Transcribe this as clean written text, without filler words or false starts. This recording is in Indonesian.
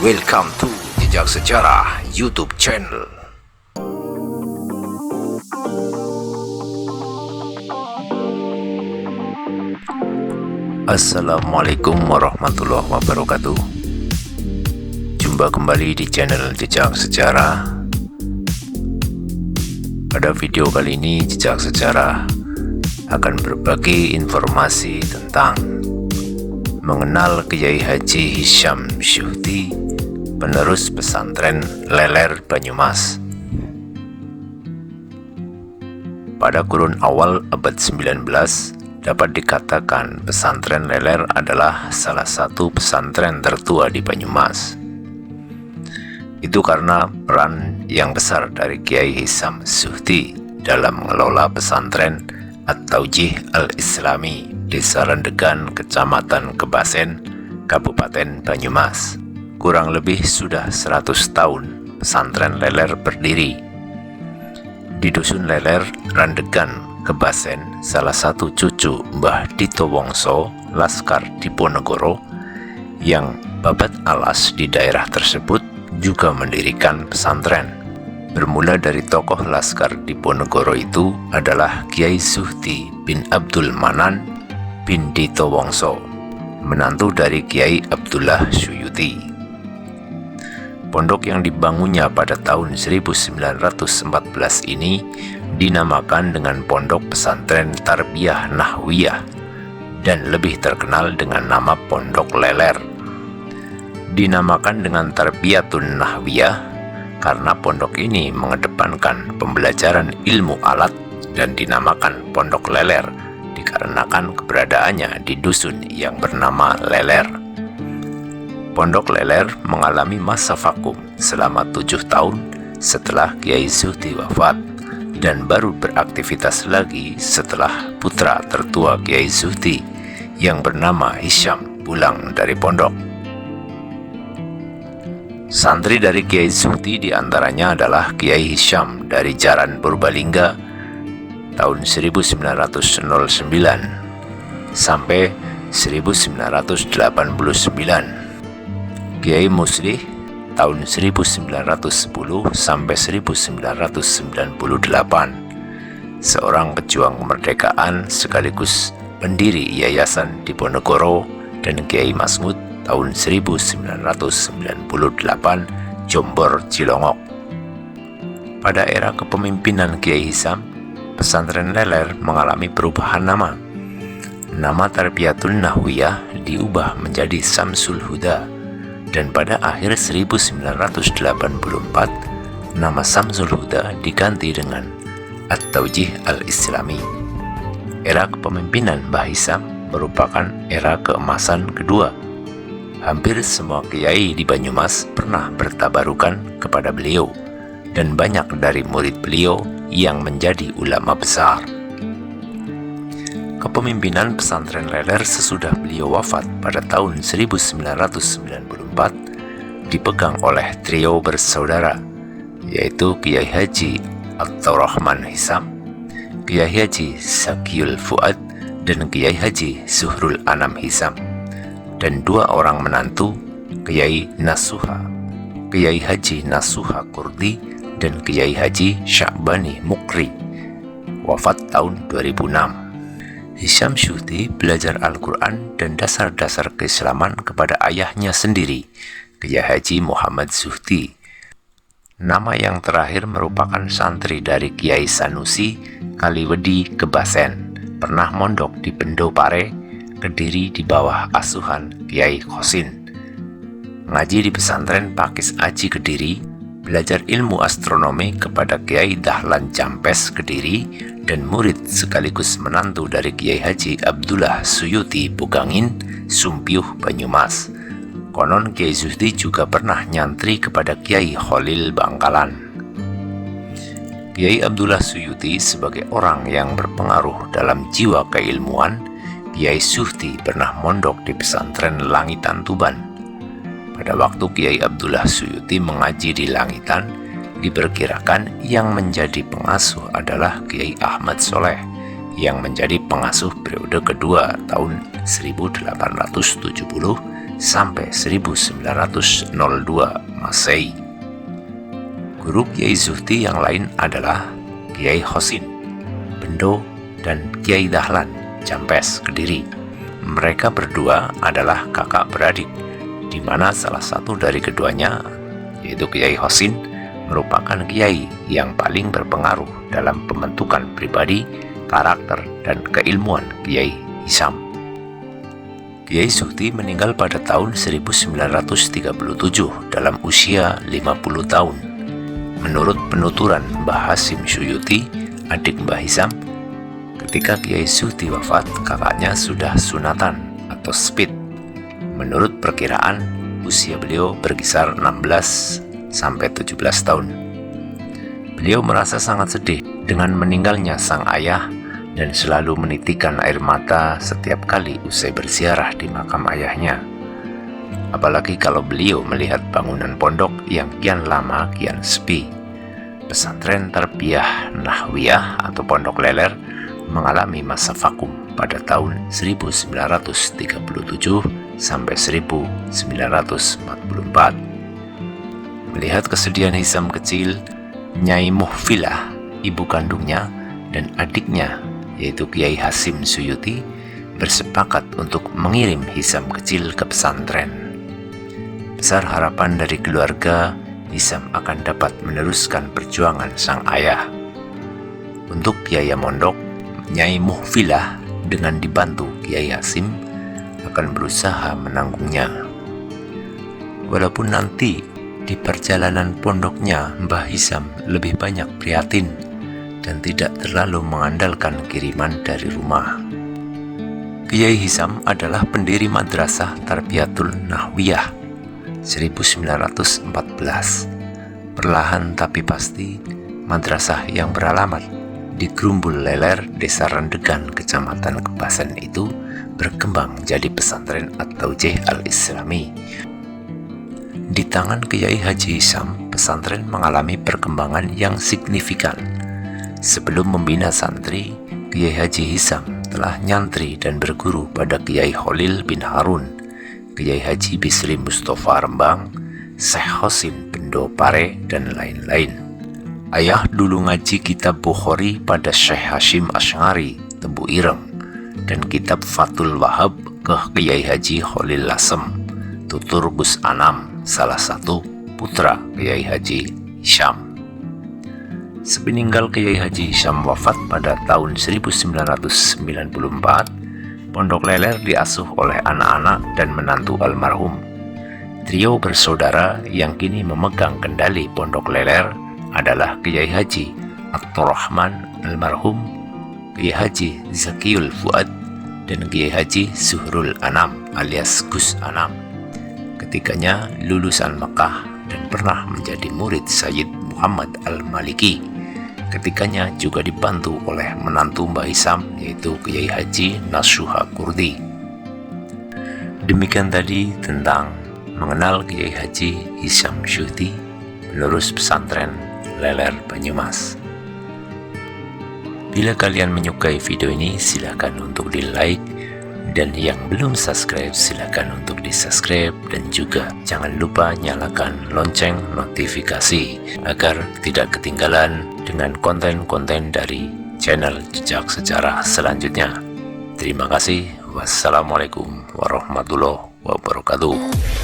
Welcome to Jejak Sejarah YouTube channel. Assalamualaikum warahmatullahi wabarakatuh. Jumpa kembali di channel Jejak Sejarah. Pada video kali ini Jejak Sejarah akan berbagi informasi tentang mengenal Kiai Haji Hisyam Syuhti, penerus pesantren Leler Banyumas. Pada kurun awal abad 19, dapat dikatakan pesantren Leler adalah salah satu pesantren tertua di Banyumas. Itu karena peran yang besar dari Kiai Hisyam Syuhti dalam mengelola pesantren At-Taujih Al-Islami Desa Rendegan, Kecamatan Kebasen, Kabupaten Banyumas. Kurang lebih sudah 100 tahun pesantren Leler berdiri. Di Dusun Leler, Rendegan, Kebasen, salah satu cucu Mbah Dito Wongso, Laskar Diponegoro, yang babat alas di daerah tersebut, juga mendirikan pesantren. Bermula dari tokoh Laskar Diponegoro itu adalah Kiai Syuhti bin Abdul Manan bin Dito Wongso, menantu dari Kiai Abdullah Suyuti. Pondok yang dibangunnya pada tahun 1914 ini dinamakan dengan Pondok Pesantren Tarbiyah Nahwiyah dan lebih terkenal dengan nama Pondok Leler. Dinamakan dengan Tarbiyatun Nahwiyah karena pondok ini mengedepankan pembelajaran ilmu alat, dan dinamakan Pondok Leler dikarenakan keberadaannya di dusun yang bernama Leler. Pondok Leler mengalami masa vakum selama 7 tahun setelah Kiai Syuhti wafat, dan baru beraktivitas lagi setelah putra tertua Kiai Syuhti yang bernama Hisyam pulang dari pondok. Santri dari Kiai Syuhti diantaranya adalah Kiai Hisyam dari Jaran Purbalingga tahun 1909 sampai 1989, Kiai Muslih tahun 1910 sampai 1998, seorang pejuang kemerdekaan sekaligus pendiri Yayasan Diponegoro, dan Kiai Masmud tahun 1998, Jombor Cilongok. Pada era kepemimpinan Kiai Hisyam, pesantren Leler mengalami perubahan nama. Nama Tarbiyatul Nahwiyah diubah menjadi Samsul Huda, dan pada akhir 1984, nama Samsul Huda diganti dengan At-Taujih Al-Islami. Era kepemimpinan Mbah Hisyam merupakan era keemasan kedua. Hampir semua kiai di Banyumas pernah bertabarukan kepada beliau, dan banyak dari murid beliau yang menjadi ulama besar. Kepemimpinan pesantren Leler sesudah beliau wafat pada tahun 1994 dipegang oleh trio bersaudara, yaitu Kiai Haji Abdurrahman Hisyam, Kiai Haji Sakiul Fuad, dan Kiai Haji Zuhrul Anam Hisyam, dan 2 orang menantu, Kiai Nasuha, Kiai Haji Nasuha Kurdi, dan Kiai Haji Sya'bani Mukri, wafat tahun 2006. Hisyam Syuhti belajar Al-Quran dan dasar-dasar keislaman kepada ayahnya sendiri, Kiai Haji Muhammad Syuhti. Nama yang terakhir merupakan santri dari Kiai Sanusi Kaliwedi Kebasen, pernah mondok di Pendopare, Kediri di bawah asuhan Kiai Khosin. Ngaji di pesantren Pakis Aji Kediri, belajar ilmu astronomi kepada Kiai Dahlan Campes Kediri, dan murid sekaligus menantu dari Kiai Haji Abdullah Suyuti Bugangin, Sumpiuh, Banyumas. Konon Kiai Syuhti juga pernah nyantri kepada Kiai Khalil Bangkalan. Kiai Abdullah Suyuti sebagai orang yang berpengaruh dalam jiwa keilmuan, Kiai Syuhti pernah mondok di pesantren Langitan Tuban. Pada waktu Kiai Abdullah Suyuti mengaji di Langitan, diperkirakan yang menjadi pengasuh adalah Kiai Ahmad Soleh, yang menjadi pengasuh periode kedua tahun 1870 sampai 1902 Masehi. Guru Kiai Zuhdi yang lain adalah Kiai Hosin, Bendo, dan Kiai Dahlan, Jampes, Kediri. Mereka berdua adalah kakak beradik, di mana salah satu dari keduanya, yaitu Kiai Hosin, merupakan kiai yang paling berpengaruh dalam pembentukan pribadi, karakter, dan keilmuan Kiai Hisam. Kiai Zuhdi meninggal pada tahun 1937 dalam usia 50 tahun. Menurut penuturan Mbah Hasim Suyuti, adik Mbah Hisam, ketika Kiai Zuhdi wafat, kakaknya sudah sunatan atau spit. Menurut perkiraan, usia beliau berkisar 16-17 tahun. Beliau merasa sangat sedih dengan meninggalnya sang ayah dan selalu menitikkan air mata setiap kali usai berziarah di makam ayahnya. Apalagi kalau beliau melihat bangunan pondok yang kian lama kian sepi. Pesantren Tarbiyah Nahwiyah atau Pondok Leler mengalami masa vakum pada tahun 1937 sampai 1944. Melihat kesedihan Hisam kecil, Nyai Muhfilah, ibu kandungnya, dan adiknya, yaitu Kiai Hasim Suyuti, bersepakat untuk mengirim Hisam kecil ke pesantren. Besar harapan dari keluarga, Hisam akan dapat meneruskan perjuangan sang ayah. Untuk biaya mondok, Nyai Muhfilah dengan dibantu Kiai Hasim akan berusaha menanggungnya. Walaupun nanti di perjalanan pondoknya Mbah Hisam lebih banyak prihatin dan tidak terlalu mengandalkan kiriman dari rumah. Kiai Hisam adalah pendiri Madrasah Tarbiyatul Nahwiyah 1914. Perlahan tapi pasti, madrasah yang beralamat di Grumbul Leler, Desa Rendegan, Kecamatan Kebasan itu berkembang jadi pesantren At-Taujih Al-Islami. Di tangan Kiai Haji Hisam, pesantren mengalami perkembangan yang signifikan. Sebelum membina santri, Kiai Haji Hisam telah nyantri dan berguru pada Kiai Khalil bin Harun, Kiai Haji Bisri Mustafa Rembang, Syekh Hosin Bendo Pare, dan lain-lain. Ayah dulu ngaji kitab Bukhari pada Syekh Hashim Asy'ari, Tebu Ireng, dan kitab Fathul Wahab ke Kiai Haji Khalil Lasem, tutur Gus Anam, salah satu putra Kiai Haji Hisam. Sepeninggal Kiai Haji Hisam wafat pada tahun 1994, Pondok Leler diasuh oleh anak-anak dan menantu almarhum. Trio bersaudara yang kini memegang kendali Pondok Leler adalah Kiai Haji Abdurrahman almarhum, Kiai Haji Zakiyul Fuad, dan Kiai Haji Zuhrul Anam alias Gus Anam. Ketiganya lulusan Mekah dan pernah menjadi murid Sayyid Muhammad Al-Maliki. Ketiganya juga dibantu oleh menantu Mbah Hisam, yaitu Kiai Haji Nasuha Kurdi. Demikian tadi tentang mengenal Kiai Haji Hisam Zuhdi, penerus pesantren Leler Banyumas. Bila kalian menyukai video ini, silakan untuk di-like, dan yang belum subscribe silakan untuk di-subscribe, dan juga jangan lupa nyalakan lonceng notifikasi agar tidak ketinggalan dengan konten-konten dari channel Jejak Sejarah selanjutnya. Terima kasih. Wassalamualaikum warahmatullahi wabarakatuh.